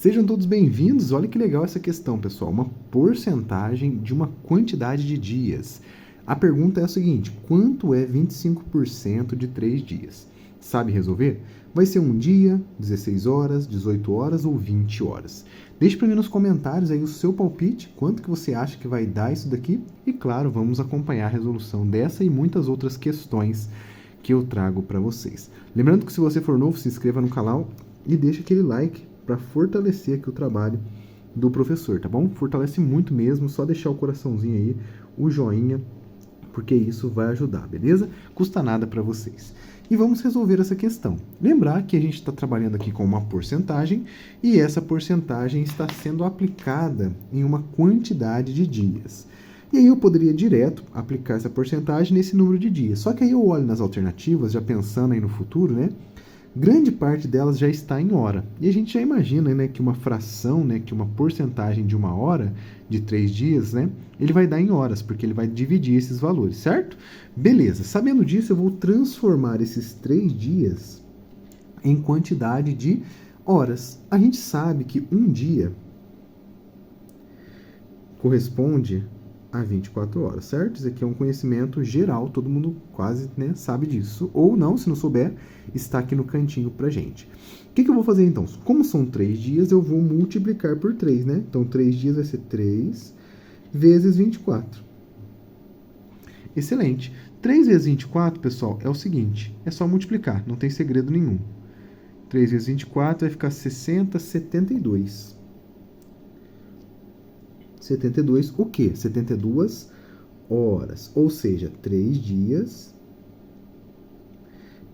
Sejam todos bem-vindos. Olha que legal essa questão, pessoal. Uma porcentagem de uma quantidade de dias. A pergunta é a seguinte: quanto é 25% de 3 dias? Sabe resolver? Vai ser um dia, 16 horas, 18 horas ou 20 horas? Deixe para mim nos comentários aí o seu palpite, quanto que você acha que vai dar isso daqui. E claro, vamos acompanhar a resolução dessa e muitas outras questões que eu trago para vocês. Lembrando que se você for novo, se inscreva no canal e deixe aquele like para fortalecer aqui o trabalho do professor, tá bom? Fortalece muito mesmo, só deixar o coraçãozinho aí, o joinha, porque isso vai ajudar, beleza? Custa nada para vocês. E vamos resolver essa questão. Lembrar que a gente está trabalhando aqui com uma porcentagem e essa porcentagem está sendo aplicada em uma quantidade de dias. E aí eu poderia direto aplicar essa porcentagem nesse número de dias. Só que aí eu olho nas alternativas, já pensando aí no futuro, né? Grande parte delas já está em hora. E a gente já imagina, né, que uma fração, né, que uma porcentagem de uma hora, de 3 dias, né, ele vai dar em horas, porque ele vai dividir esses valores, certo? Beleza, sabendo disso, eu vou transformar esses 3 dias em quantidade de horas. A gente sabe que um dia corresponde a 24 horas, certo? Isso aqui é um conhecimento geral, todo mundo quase, né, sabe disso. Ou não, se não souber, está aqui no cantinho pra gente. O que eu vou fazer então? Como são 3 dias, eu vou multiplicar por 3, né? Então, 3 dias vai ser 3 vezes 24. Excelente. 3 vezes 24, pessoal, é o seguinte, é só multiplicar, não tem segredo nenhum. 3 vezes 24 vai ficar 60, 72. 72 o quê? 72 horas. Ou seja, 3 dias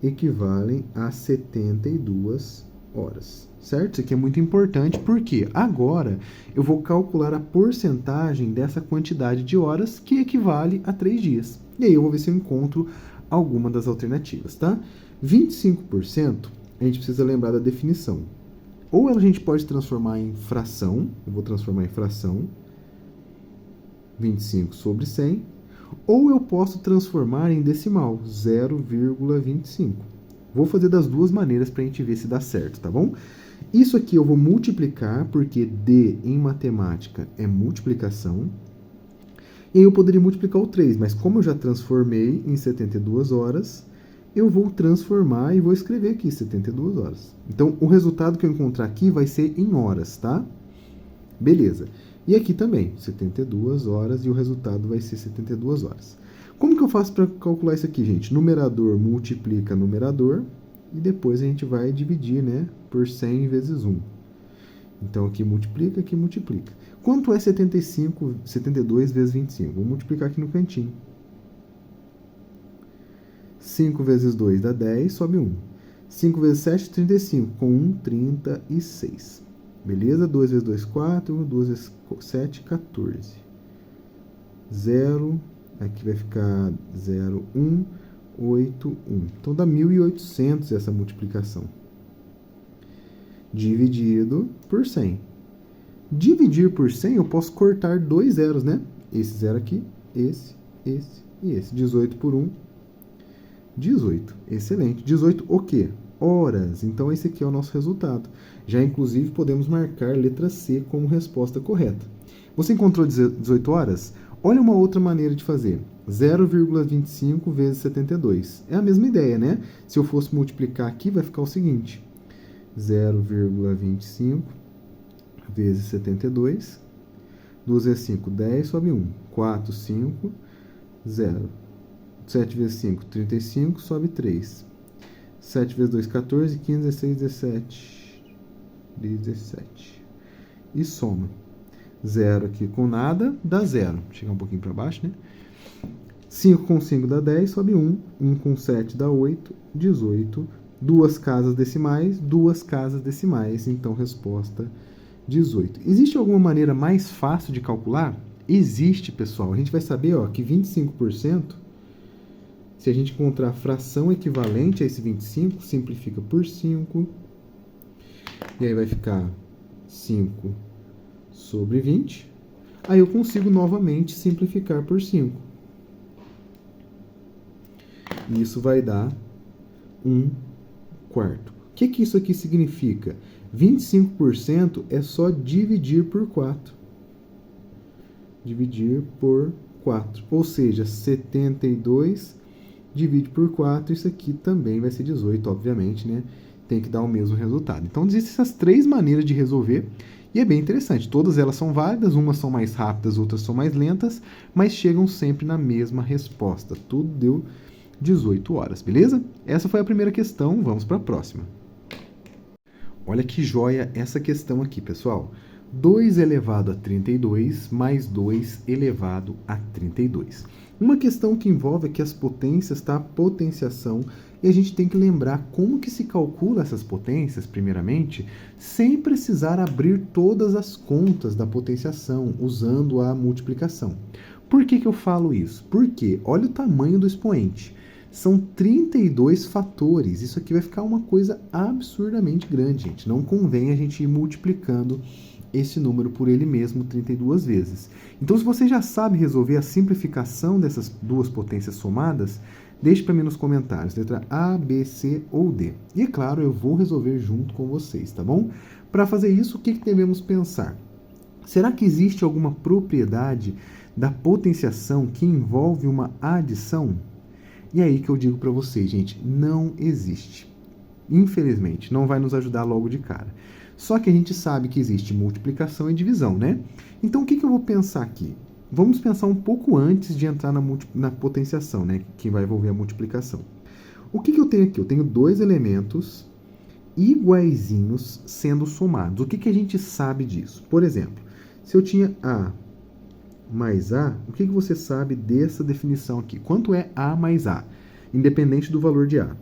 equivalem a 72 horas. Certo? Isso aqui é muito importante porque agora eu vou calcular a porcentagem dessa quantidade de horas que equivale a 3 dias. E aí eu vou ver se eu encontro alguma das alternativas, tá? 25%, a gente precisa lembrar da definição. Ou a gente pode transformar em fração, eu vou transformar em fração, 25 sobre 100, ou eu posso transformar em decimal, 0,25. Vou fazer das duas maneiras para a gente ver se dá certo, tá bom? Isso aqui eu vou multiplicar, porque D em matemática é multiplicação. E aí eu poderia multiplicar o 3, mas como eu já transformei em 72 horas, eu vou transformar e vou escrever aqui 72 horas. Então, o resultado que eu encontrar aqui vai ser em horas, tá? Beleza. E aqui também, 72 horas, e o resultado vai ser 72 horas. Como que eu faço para calcular isso aqui, gente? Numerador multiplica numerador, e depois a gente vai dividir, né, por 100 vezes 1. Então, aqui multiplica, aqui multiplica. Quanto é 72 vezes 25? Vou multiplicar aqui no cantinho. 5 vezes 2 dá 10, sobe 1. 5 vezes 7, 35. Com 1, 36. Beleza? 2 vezes 2, 4. 2 vezes 7, 14. 0. Aqui vai ficar 0, 1, 8, 1. Então, dá 1.800 essa multiplicação. Dividido por 100. Dividir por 100, eu posso cortar 2 zeros, né? Esse zero aqui, esse e esse. 18 por 1, 18. Excelente. 18 o quê? Horas. Então, esse aqui é o nosso resultado. Já, inclusive, podemos marcar letra C como resposta correta. Você encontrou 18 horas? Olha uma outra maneira de fazer. 0,25 vezes 72. É a mesma ideia, né? Se eu fosse multiplicar aqui, vai ficar o seguinte. 0,25 vezes 72. 2 vezes 5, 10, sobe 1. 4, 5, 0. 7 vezes 5, 35, sobe 3. 7 vezes 2, 14, 15, 16, 17. 17. E soma. 0 aqui com nada, dá 0. Vou chegar um pouquinho para baixo, né? 5 com 5 dá 10, sobe 1. 1 com 7 dá 8, 18. 2 casas decimais, 2 casas decimais. Então, resposta 18. Existe alguma maneira mais fácil de calcular? Existe, pessoal. A gente vai saber, ó, que 25%, se a gente encontrar a fração equivalente a esse 25, simplifica por 5. E aí vai ficar 5 sobre 20. Aí eu consigo novamente simplificar por 5. E isso vai dar 1/4. O que isso aqui significa? 25% é só dividir por 4. Dividir por 4. Ou seja, 72 divide por 4, isso aqui também vai ser 18, obviamente, né? Tem que dar o mesmo resultado. Então, existem essas 3 maneiras de resolver, e é bem interessante. Todas elas são válidas, umas são mais rápidas, outras são mais lentas, mas chegam sempre na mesma resposta. Tudo deu 18 horas, beleza? Essa foi a primeira questão, vamos para a próxima. Olha que joia essa questão aqui, pessoal. 2 elevado a 32 mais 2 elevado a 32. Uma questão que envolve aqui as potências, tá? Potenciação. E a gente tem que lembrar como que se calcula essas potências, primeiramente, sem precisar abrir todas as contas da potenciação, usando a multiplicação. Por que eu falo isso? Porque olha o tamanho do expoente. São 32 fatores. Isso aqui vai ficar uma coisa absurdamente grande, gente. Não convém a gente ir multiplicando esse número por ele mesmo 32 vezes. Então, se você já sabe resolver a simplificação dessas duas potências somadas, deixe para mim nos comentários, letra A, B, C ou D. E, é claro, eu vou resolver junto com vocês, tá bom? Para fazer isso, o que devemos pensar? Será que existe alguma propriedade da potenciação que envolve uma adição? E é aí que eu digo para vocês, gente, não existe. Infelizmente, não vai nos ajudar logo de cara. Só que a gente sabe que existe multiplicação e divisão, né? Então, o que eu vou pensar aqui? Vamos pensar um pouco antes de entrar na potenciação, né? Que vai envolver a multiplicação. O que eu tenho aqui? Eu tenho 2 elementos iguaizinhos sendo somados. O que a gente sabe disso? Por exemplo, se eu tinha A mais A, o que você sabe dessa definição aqui? Quanto é A mais A? Independente do valor de A.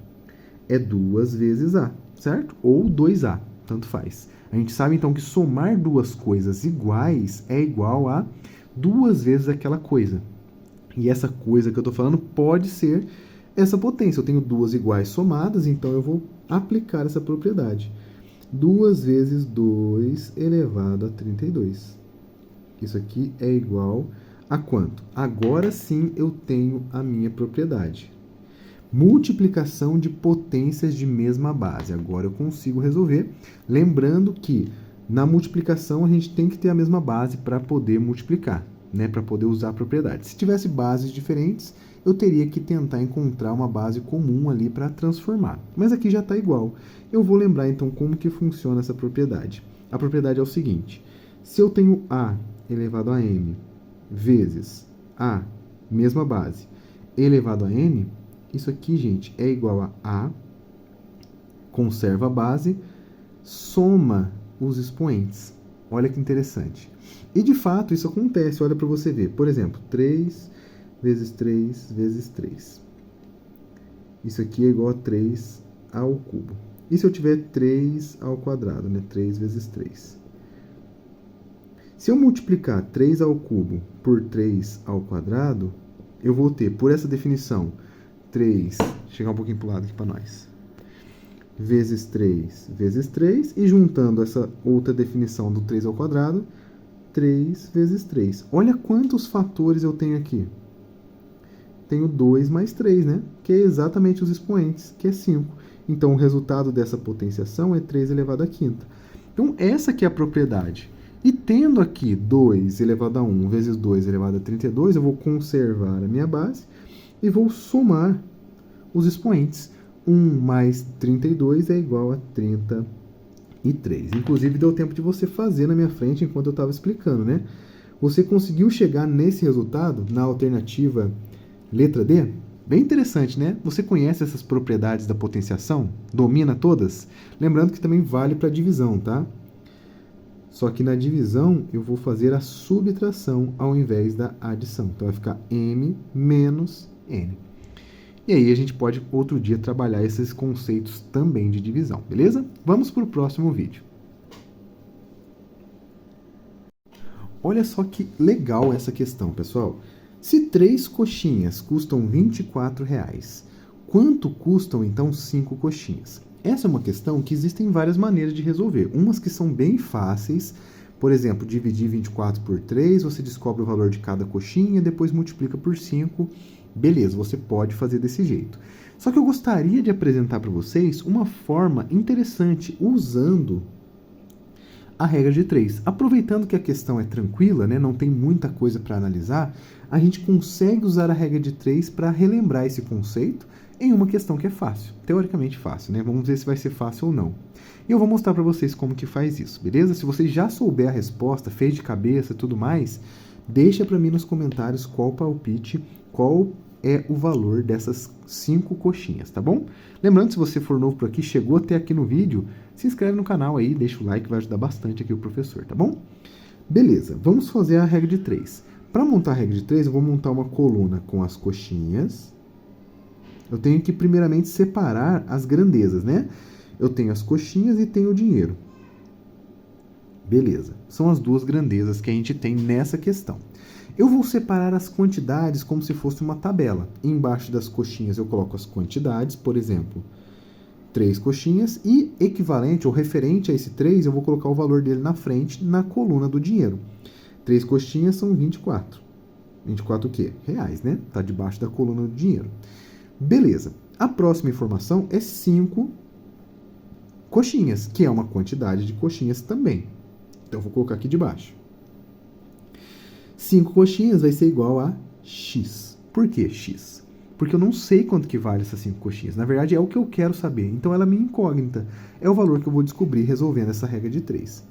É 2 vezes A, certo? Ou 2A, tanto faz. A gente sabe, então, que somar duas coisas iguais é igual a 2 vezes aquela coisa. E essa coisa que eu estou falando pode ser essa potência. Eu tenho 2 iguais somadas, então eu vou aplicar essa propriedade. 2 vezes 2 elevado a 32. Isso aqui é igual a quanto? Agora sim eu tenho a minha propriedade. Multiplicação de potências de mesma base. Agora eu consigo resolver. Lembrando que na multiplicação a gente tem que ter a mesma base para poder multiplicar, né? Para poder usar a propriedade. Se tivesse bases diferentes, eu teria que tentar encontrar uma base comum ali para transformar. Mas aqui já está igual. Eu vou lembrar então como que funciona essa propriedade. A propriedade é o seguinte. Se eu tenho A elevado a M vezes A, mesma base, elevado a N, isso aqui, gente, é igual a conserva a base, soma os expoentes. Olha que interessante. E, de fato, isso acontece. Olha para você ver. Por exemplo, 3 vezes 3 vezes 3. Isso aqui é igual a 3 ao cubo. E se eu tiver 3 ao quadrado, né? 3 vezes 3. Se eu multiplicar 3 ao cubo por 3 ao quadrado, eu vou ter, por essa definição, 3, chegar um pouquinho para o lado aqui para nós, vezes 3, e juntando essa outra definição do 3 ao quadrado, 3 vezes 3. Olha quantos fatores eu tenho aqui. Tenho 2 mais 3, né? Que é exatamente os expoentes, que é 5. Então, o resultado dessa potenciação é 3 elevado à quinta. Então, essa aqui é a propriedade. E tendo aqui 2 elevado a 1 vezes 2 elevado a 32, eu vou conservar a minha base e vou somar os expoentes. 1 mais 32 é igual a 33. Inclusive, deu tempo de você fazer na minha frente enquanto eu estava explicando, né? Você conseguiu chegar nesse resultado na alternativa letra D? Bem interessante, né? Você conhece essas propriedades da potenciação? Domina todas? Lembrando que também vale para divisão, tá? Só que na divisão eu vou fazer a subtração ao invés da adição. Então vai ficar M menos N. E aí a gente pode outro dia trabalhar esses conceitos também de divisão, beleza? Vamos para o próximo vídeo. Olha só que legal essa questão, pessoal. Se 3 coxinhas custam R$24, quanto custam então 5 coxinhas? Essa é uma questão que existem várias maneiras de resolver. Umas que são bem fáceis, por exemplo, dividir 24 por 3, você descobre o valor de cada coxinha, depois multiplica por 5. Beleza, você pode fazer desse jeito. Só que eu gostaria de apresentar para vocês uma forma interessante usando a regra de 3. Aproveitando que a questão é tranquila, né, não tem muita coisa para analisar, a gente consegue usar a regra de 3 para relembrar esse conceito em uma questão que é fácil, teoricamente fácil, né? Vamos ver se vai ser fácil ou não. E eu vou mostrar para vocês como que faz isso, beleza? Se você já souber a resposta, fez de cabeça e tudo mais, deixa para mim nos comentários qual palpite, qual é o valor dessas 5 coxinhas, tá bom? Lembrando, se você for novo por aqui, chegou até aqui no vídeo, se inscreve no canal aí, deixa o like, vai ajudar bastante aqui o professor, tá bom? Beleza, vamos fazer a regra de 3. Para montar a regra de 3, eu vou montar uma coluna com as coxinhas. Eu tenho que primeiramente separar as grandezas, né? Eu tenho as coxinhas e tenho o dinheiro. Beleza, são as duas grandezas que a gente tem nessa questão. Eu vou separar as quantidades como se fosse uma tabela. Embaixo das coxinhas eu coloco as quantidades, por exemplo, 3 coxinhas, e equivalente ou referente a esse 3, eu vou colocar o valor dele na frente, na coluna do dinheiro. 3 coxinhas são 24. 24 o quê? Reais, né? Está debaixo da coluna do dinheiro. Beleza. A próxima informação é 5 coxinhas, que é uma quantidade de coxinhas também. Então, eu vou colocar aqui debaixo. 5 coxinhas vai ser igual a X. Por que X? Porque eu não sei quanto que vale essas 5 coxinhas. Na verdade, é o que eu quero saber. Então, ela é minha incógnita. É o valor que eu vou descobrir resolvendo essa regra de 3.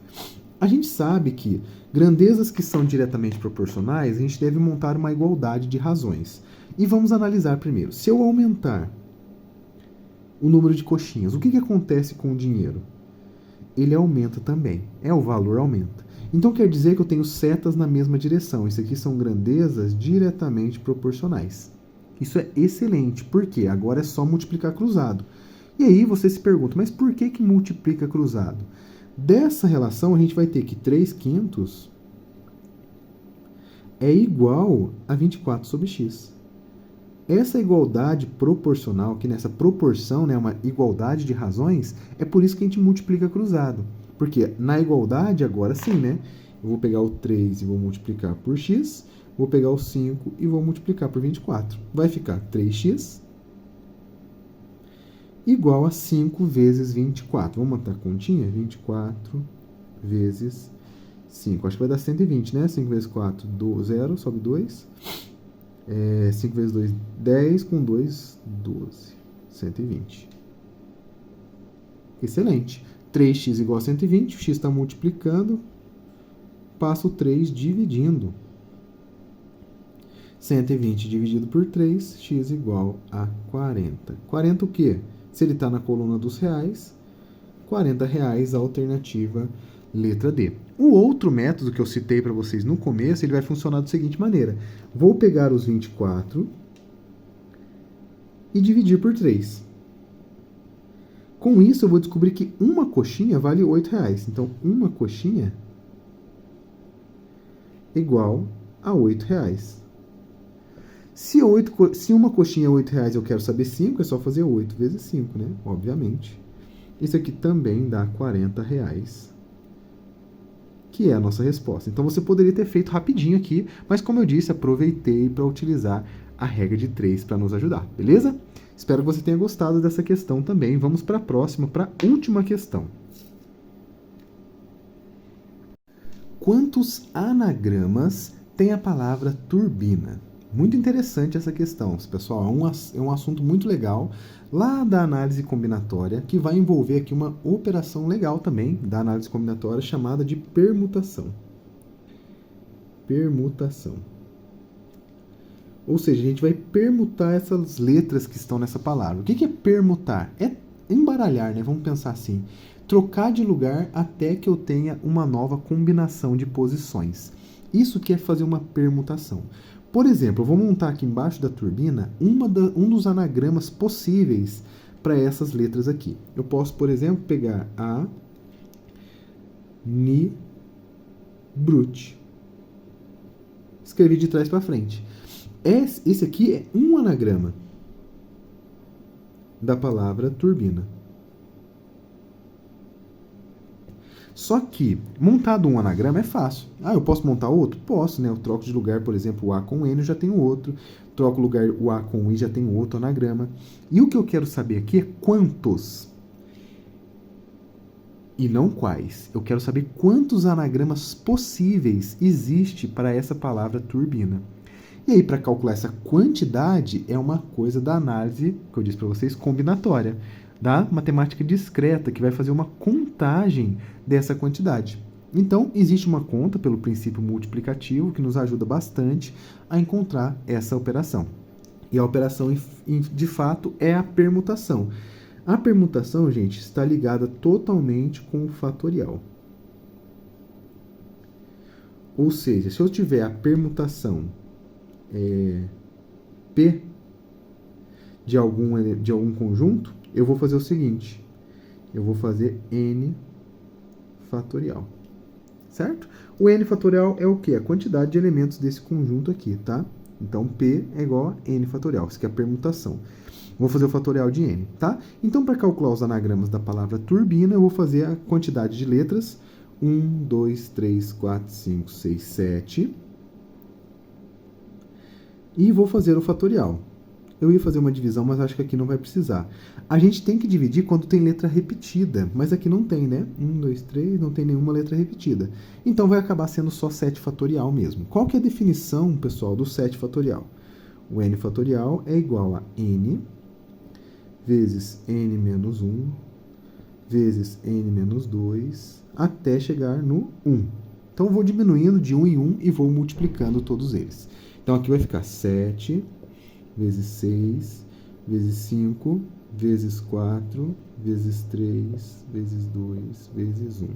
A gente sabe que grandezas que são diretamente proporcionais, a gente deve montar uma igualdade de razões. E vamos analisar primeiro. Se eu aumentar o número de coxinhas, o que acontece com o dinheiro? Ele aumenta também. O valor aumenta. Então quer dizer que eu tenho setas na mesma direção. Isso aqui são grandezas diretamente proporcionais. Isso é excelente. Por quê? Agora é só multiplicar cruzado. E aí você se pergunta, mas por que multiplica cruzado? Dessa relação a gente vai ter que 3/5 é igual a 24 sobre x. Essa igualdade proporcional, que nessa proporção, né, uma igualdade de razões, é por isso que a gente multiplica cruzado. Porque na igualdade, agora sim, né? Eu vou pegar o 3 e vou multiplicar por x, vou pegar o 5 e vou multiplicar por 24. Vai ficar 3x igual a 5 vezes 24. Vamos matar a continha? 24 vezes 5. Acho que vai dar 120, né? 5 vezes 4, 0, sobe 2. 5 vezes 2, 10, com 2, 12. 120. Excelente. 3x igual a 120, o x está multiplicando, passa o 3 dividindo. 120 dividido por 3, x igual a 40. 40 o quê? Se ele está na coluna dos reais, 40 reais, a alternativa letra D. O outro método que eu citei para vocês no começo, ele vai funcionar da seguinte maneira. Vou pegar os 24 e dividir por 3. Com isso, eu vou descobrir que uma coxinha vale 8 reais. Então, uma coxinha igual a 8 reais. Se uma coxinha é 8 reais, eu quero saber 5, é só fazer 8 vezes 5, né? Obviamente. Isso aqui também dá 40 reais, que é a nossa resposta. Então, você poderia ter feito rapidinho aqui, mas como eu disse, aproveitei para utilizar a regra de 3 para nos ajudar, beleza? Espero que você tenha gostado dessa questão também. Vamos para a próxima, para a última questão. Quantos anagramas tem a palavra turbina? Muito interessante essa questão, pessoal. É um assunto muito legal lá da análise combinatória, que vai envolver aqui uma operação legal também da análise combinatória chamada de permutação. Permutação. Ou seja, a gente vai permutar essas letras que estão nessa palavra. O que é permutar? É embaralhar, né? Vamos pensar assim. Trocar de lugar até que eu tenha uma nova combinação de posições. Isso que é fazer uma permutação. Por exemplo, eu vou montar aqui embaixo da turbina um dos anagramas possíveis para essas letras aqui. Eu posso, por exemplo, pegar a Ni Brut. Escrevi de trás para frente. Esse aqui é um anagrama da palavra turbina. Só que, montado um anagrama é fácil. Eu posso montar outro? Posso, né? Eu troco de lugar, por exemplo, o A com o N, eu já tenho outro. Troco o lugar o A com o I, já tenho outro anagrama. E o que eu quero saber aqui é quantos. e não quais. Eu quero saber quantos anagramas possíveis existe para essa palavra turbina. E aí, para calcular essa quantidade, é uma coisa da análise, que eu disse para vocês, combinatória, da matemática discreta, que vai fazer uma contagem dessa quantidade. Então, existe uma conta pelo princípio multiplicativo que nos ajuda bastante a encontrar essa operação. E a operação, de fato, é a permutação. A permutação, gente, está ligada totalmente com o fatorial. Ou seja, se eu tiver a permutação P de algum conjunto, eu vou fazer o seguinte. Eu vou fazer N fatorial. Certo? O N fatorial é o quê? A quantidade de elementos desse conjunto aqui, tá? Então, P é igual a N fatorial. Isso aqui é a permutação. Vou fazer o fatorial de N, tá? Então, para calcular os anagramas da palavra turbina, eu vou fazer a quantidade de letras. 1, 2, 3, 4, 5, 6, 7. E vou fazer o fatorial. Eu ia fazer uma divisão, mas acho que aqui não vai precisar. A gente tem que dividir quando tem letra repetida, mas aqui não tem, né? 1, 2, 3, não tem nenhuma letra repetida. Então, vai acabar sendo só 7 fatorial mesmo. Qual que é a definição, pessoal, do 7 fatorial? O N fatorial é igual a N vezes N menos 1 vezes N menos 2 até chegar no 1. Então, eu vou diminuindo de 1 em 1 e vou multiplicando todos eles. Então, aqui vai ficar 7 vezes 6, vezes 5, vezes 4, vezes 3, vezes 2, vezes 1.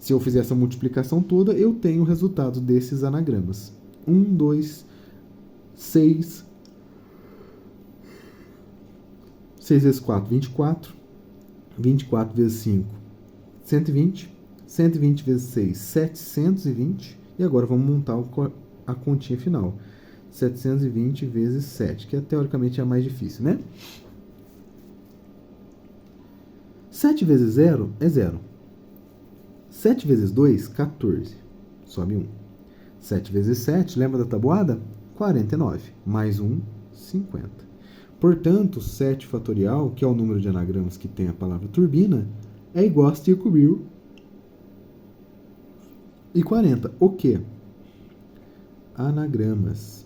Se eu fizer essa multiplicação toda, eu tenho o resultado desses anagramas. 1, 2, 6. 6 vezes 4, 24. 24 vezes 5, 120. 120 vezes 6, 720. E agora vamos montar a continha final. 720 vezes 7, que teoricamente é a mais difícil, né? 7 vezes 0 é 0. 7 vezes 2, 14. Sobe 1. 7 vezes 7, lembra da tabuada? 49. Mais 1, 50. Portanto, 7 fatorial, que é o número de anagramas que tem a palavra turbina, é igual a 5.040. O quê? Anagramas.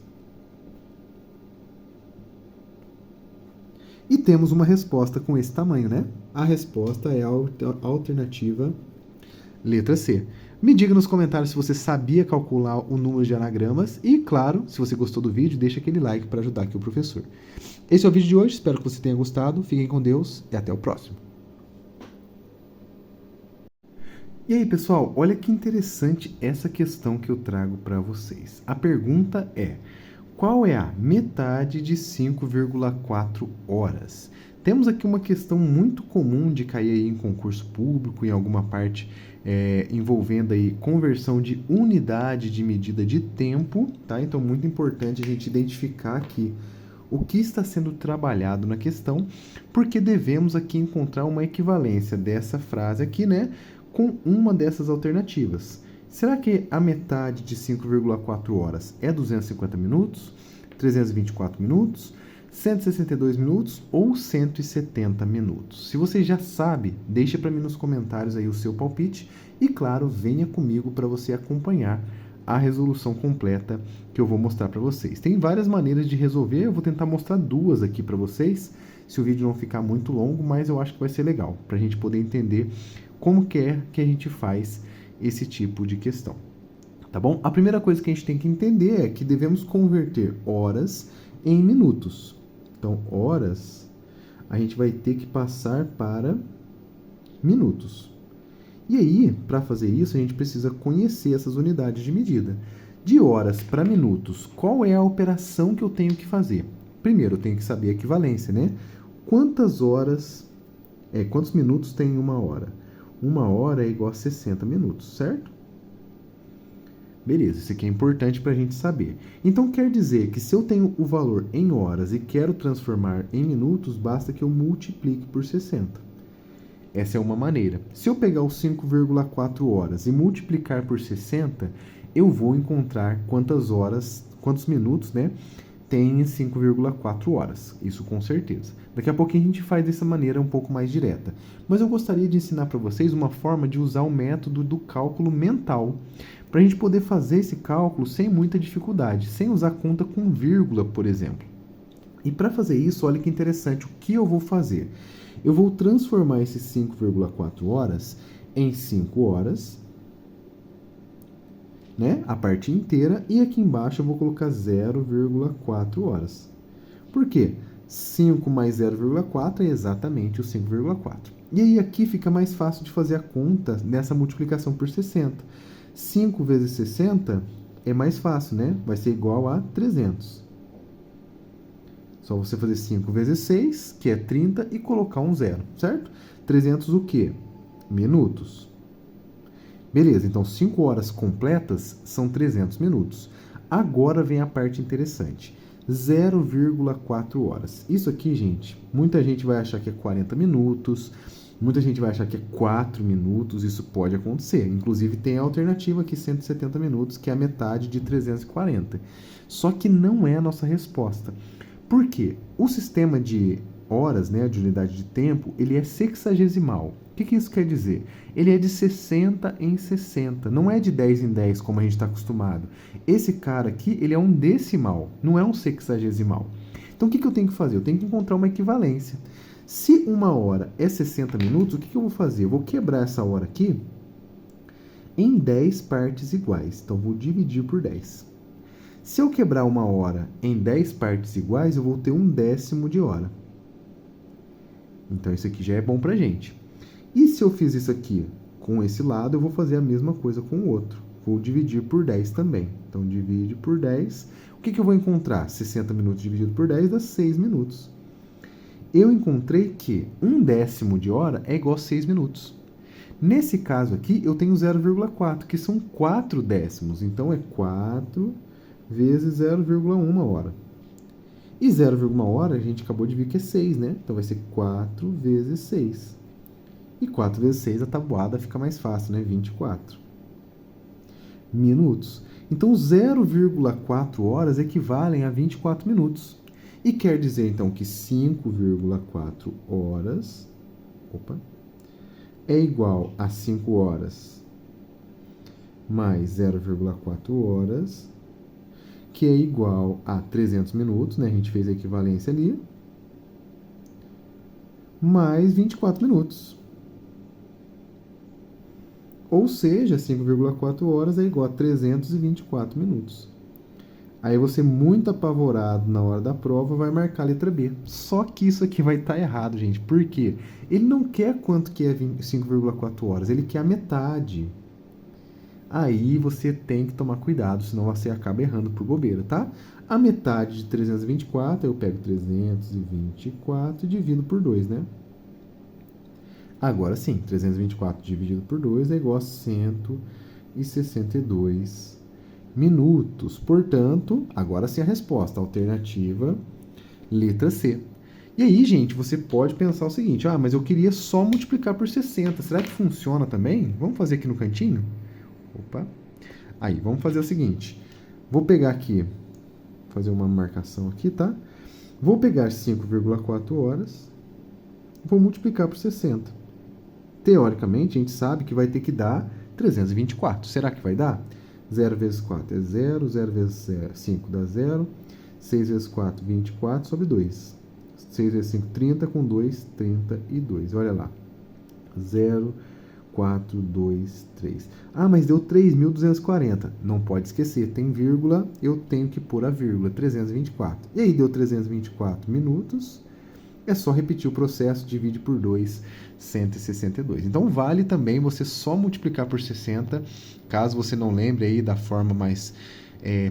E temos uma resposta com esse tamanho, né? A resposta é a alternativa letra C. Me diga nos comentários se você sabia calcular o número de anagramas e, claro, se você gostou do vídeo, deixa aquele like para ajudar aqui o professor. Esse é o vídeo de hoje, espero que você tenha gostado. Fiquem com Deus e até o próximo. E aí, pessoal, olha que interessante essa questão que eu trago para vocês. A pergunta é: qual é a metade de 5,4 horas? Temos aqui uma questão muito comum de cair aí em concurso público, em alguma parte envolvendo aí conversão de unidade de medida de tempo, tá? Então, muito importante a gente identificar aqui o que está sendo trabalhado na questão, porque devemos aqui encontrar uma equivalência dessa frase aqui, né, com uma dessas alternativas. Será que a metade de 5,4 horas é 250 minutos, 324 minutos, 162 minutos ou 170 minutos? Se você já sabe, deixa para mim nos comentários aí o seu palpite e, claro, venha comigo para você acompanhar a resolução completa que eu vou mostrar para vocês. Tem várias maneiras de resolver, eu vou tentar mostrar duas aqui para vocês, se o vídeo não ficar muito longo, mas eu acho que vai ser legal, para a gente poder entender como que é que a gente faz esse tipo de questão, tá bom? A primeira coisa que a gente tem que entender é que devemos converter horas em minutos. Então, horas, a gente vai ter que passar para minutos. E aí, para fazer isso, a gente precisa conhecer essas unidades de medida. De horas para minutos, qual é a operação que eu tenho que fazer? Primeiro, eu tenho que saber a equivalência, né? Quantos minutos tem uma hora? Uma hora é igual a 60 minutos, certo? Beleza, isso aqui é importante para a gente saber. Então, quer dizer que se eu tenho o valor em horas e quero transformar em minutos, basta que eu multiplique por 60. Essa é uma maneira. Se eu pegar os 5,4 horas e multiplicar por 60, eu vou encontrar quantos minutos, né, tenha 5,4 horas, isso com certeza. Daqui a pouquinho a gente faz dessa maneira um pouco mais direta. Mas eu gostaria de ensinar para vocês uma forma de usar o método do cálculo mental, para a gente poder fazer esse cálculo sem muita dificuldade, sem usar conta com vírgula, por exemplo. E para fazer isso, olha que interessante, o que eu vou fazer? Eu vou transformar esses 5,4 horas em 5 horas, né? A parte inteira, e aqui embaixo eu vou colocar 0,4 horas. Por quê? 5 mais 0,4 é exatamente o 5,4. E aí aqui fica mais fácil de fazer a conta nessa multiplicação por 60. 5 vezes 60 é mais fácil, né? Vai ser igual a 300. Só você fazer 5 vezes 6, que é 30, e colocar um zero, certo? 300 o quê? Minutos. Beleza, então 5 horas completas são 300 minutos. Agora vem a parte interessante. 0,4 horas. Isso aqui, gente, muita gente vai achar que é 40 minutos, muita gente vai achar que é 4 minutos, isso pode acontecer. Inclusive tem a alternativa aqui, 170 minutos, que é a metade de 340. Só que não é a nossa resposta. Por quê? O sistema de horas, né, de unidade de tempo, ele é sexagesimal. O que isso quer dizer? Ele é de 60 em 60, não é de 10 em 10, como a gente está acostumado. Esse cara aqui, ele é um decimal, não é um sexagesimal. Então, o que eu tenho que fazer? Eu tenho que encontrar uma equivalência. Se uma hora é 60 minutos, o que eu vou fazer? Eu vou quebrar essa hora aqui em 10 partes iguais. Então, vou dividir por 10. Se eu quebrar uma hora em 10 partes iguais, eu vou ter 1/10 de hora. Então, isso aqui já é bom pra gente. E se eu fiz isso aqui com esse lado, eu vou fazer a mesma coisa com o outro. Vou dividir por 10 também. Então, divide por 10. O que eu vou encontrar? 60 minutos dividido por 10 dá 6 minutos. Eu encontrei que 1/10 de hora é igual a 6 minutos. Nesse caso aqui, eu tenho 0,4, que são 4 décimos. Então, é 4 vezes 0,1 hora. E 0,1 hora a gente acabou de ver que é 6, né? Então vai ser 4 vezes 6. E 4 vezes 6 a tabuada fica mais fácil, né? 24 minutos. Então 0,4 horas equivalem a 24 minutos. E quer dizer então que 5,4 horas é igual a 5 horas mais 0,4 horas, que é igual a 300 minutos, né? A gente fez a equivalência ali, mais 24 minutos. Ou seja, 5,4 horas é igual a 324 minutos. Aí você, muito apavorado na hora da prova, vai marcar a letra B. Só que isso aqui vai estar errado, gente. Por quê? Ele não quer quanto que é 5,4 horas, ele quer a metade. Aí você tem que tomar cuidado, senão você acaba errando por bobeira, tá? A metade de 324, eu pego 324 e divido por 2, né? Agora sim, 324 dividido por 2 é igual a 162 minutos. Portanto, agora sim a resposta, alternativa, letra C. E aí, gente, você pode pensar o seguinte, mas eu queria só multiplicar por 60. Será que funciona também? Vamos fazer aqui no cantinho? Aí, vamos fazer o seguinte. Vou pegar aqui, fazer uma marcação aqui, tá? Vou pegar 5,4 horas, vou multiplicar por 60. Teoricamente, a gente sabe que vai ter que dar 324. Será que vai dar? 0 vezes 4 é 0, 0 vezes 5 dá 0, 6 vezes 4, 24, sobre 2. 6 vezes 5, 30, com 2, 32. Olha lá. 0, 4, 2, 3. Mas deu 3.240. Não pode esquecer, tem vírgula, eu tenho que pôr a vírgula, 324. E aí deu 324 minutos. É só repetir o processo, divide por 2, 162. Então, vale também você só multiplicar por 60. Caso você não lembre aí da forma mais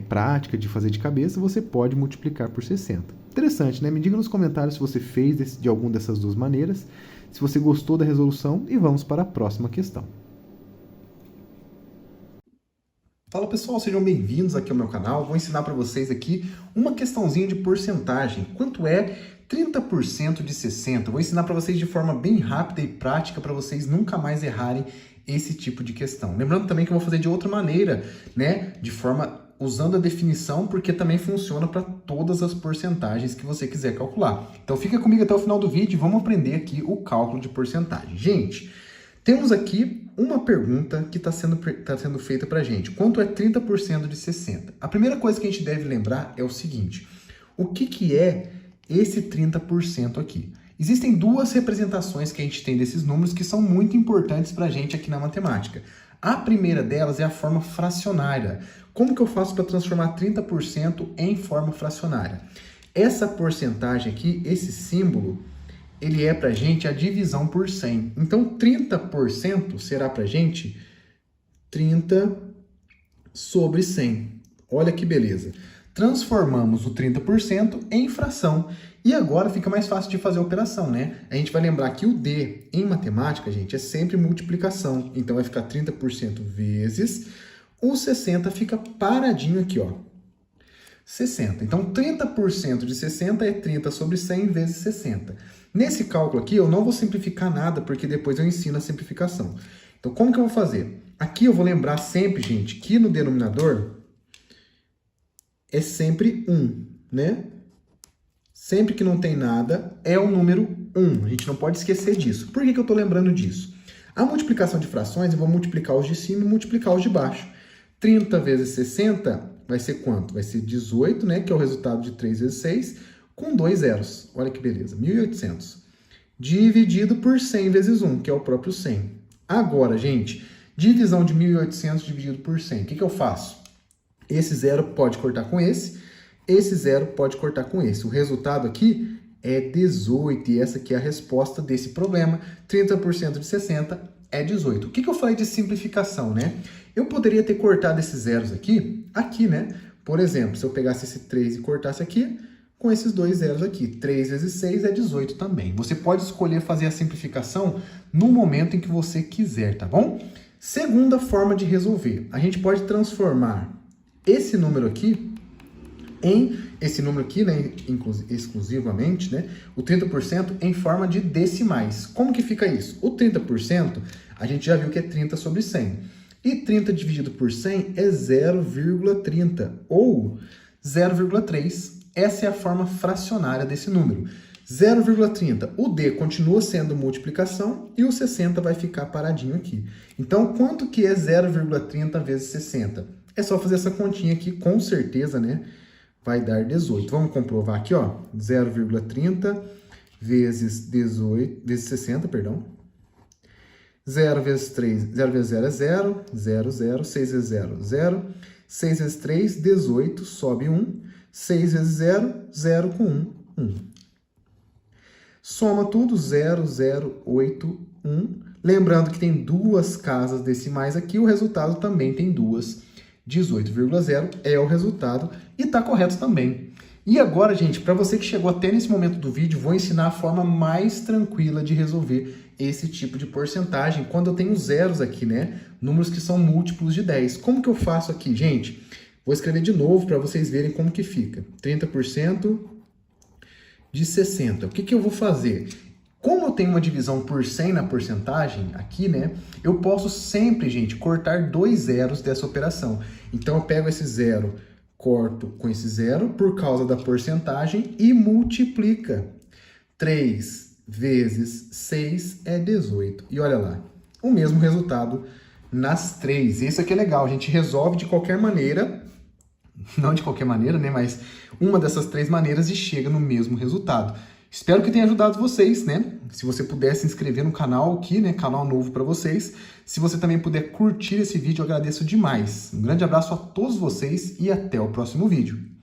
prática de fazer de cabeça, você pode multiplicar por 60. Interessante, né? Me diga nos comentários se você fez de alguma dessas duas maneiras, se você gostou da resolução, e vamos para a próxima questão. Fala pessoal, sejam bem-vindos aqui ao meu canal. Vou ensinar para vocês aqui uma questãozinha de porcentagem. Quanto é 30% de 60? Vou ensinar para vocês de forma bem rápida e prática para vocês nunca mais errarem esse tipo de questão. Lembrando também que eu vou fazer de outra maneira, né? De forma usando a definição, porque também funciona para todas as porcentagens que você quiser calcular. Então fica comigo até o final do vídeo e vamos aprender aqui o cálculo de porcentagem. Gente, temos aqui uma pergunta que está sendo feita para a gente. Quanto é 30% de 60? A primeira coisa que a gente deve lembrar é o seguinte. O que é esse 30% aqui? Existem duas representações que a gente tem desses números que são muito importantes para a gente aqui na matemática. A primeira delas é a forma fracionária. Como que eu faço para transformar 30% em forma fracionária? Essa porcentagem aqui, esse símbolo, ele é para a gente a divisão por 100. Então, 30% será para a gente 30 sobre 100. Olha que beleza. Transformamos o 30% em fração. E agora fica mais fácil de fazer a operação, né? A gente vai lembrar que o D em matemática, gente, é sempre multiplicação. Então vai ficar 30% vezes o 60 fica paradinho aqui, ó. 60. Então 30% de 60 é 30 sobre 100 vezes 60. Nesse cálculo aqui eu não vou simplificar nada, porque depois eu ensino a simplificação. Então como que eu vou fazer? Aqui eu vou lembrar sempre, gente, que no denominador é sempre 1, né? Sempre que não tem nada, é o número 1. A gente não pode esquecer disso. Por que eu estou lembrando disso? A multiplicação de frações, eu vou multiplicar os de cima e multiplicar os de baixo. 30 vezes 60 vai ser quanto? Vai ser 18, né? Que é o resultado de 3 vezes 6, com 2 zeros. Olha que beleza, 1.800. Dividido por 100 vezes 1, que é o próprio 100. Agora, gente, divisão de 1.800 dividido por 100. O que eu faço? Esse zero pode cortar com esse zero pode cortar com esse. O resultado aqui é 18, e essa aqui é a resposta desse problema. 30% de 60 é 18. O que eu falei de simplificação, né? Eu poderia ter cortado esses zeros aqui, né? Por exemplo, se eu pegasse esse 3 e cortasse aqui, com esses dois zeros aqui. 3 vezes 6 é 18 também. Você pode escolher fazer a simplificação no momento em que você quiser, tá bom? Segunda forma de resolver. A gente pode transformar esse número aqui né, exclusivamente, né, o 30% em forma de decimais. Como que fica isso? O 30%, a gente já viu que é 30 sobre 100. E 30 dividido por 100 é 0,30 ou 0,3. Essa é a forma fracionária desse número. 0,30. O D continua sendo multiplicação e o 60 vai ficar paradinho aqui. Então, quanto que é 0,30 vezes 60? É só fazer essa continha aqui, com certeza, né? Vai dar 18. Vamos comprovar aqui, ó. 0,30 vezes 18, vezes 60, perdão. 0 vezes 3, 0 vezes 0 é 0, 0, 0, 6 vezes 0, 0, 6 vezes 3, 18, sobe 1, 6 vezes 0, 0 com 1, 1. Soma tudo, 0, 0, 8, 1. Lembrando que tem duas casas decimais aqui, o resultado também tem duas. 18,0 é o resultado e está correto também. E agora, gente, para você que chegou até nesse momento do vídeo, vou ensinar a forma mais tranquila de resolver esse tipo de porcentagem quando eu tenho zeros aqui, né? Números que são múltiplos de 10. Como que eu faço aqui, gente? Vou escrever de novo para vocês verem como que fica. 30% de 60. O que eu vou fazer? Como eu tenho uma divisão por 100 na porcentagem aqui, né? Eu posso sempre, gente, cortar dois zeros dessa operação. Então, eu pego esse zero, corto com esse zero por causa da porcentagem e multiplica. 3 vezes 6 é 18. E olha lá, o mesmo resultado nas três. Isso aqui é legal, a gente resolve de qualquer maneira, não de qualquer maneira, né? Mas uma dessas três maneiras e chega no mesmo resultado. Espero que tenha ajudado vocês, né? Se você puder se inscrever no canal aqui, né? Canal novo para vocês. Se você também puder curtir esse vídeo, eu agradeço demais. Um grande abraço a todos vocês e até o próximo vídeo.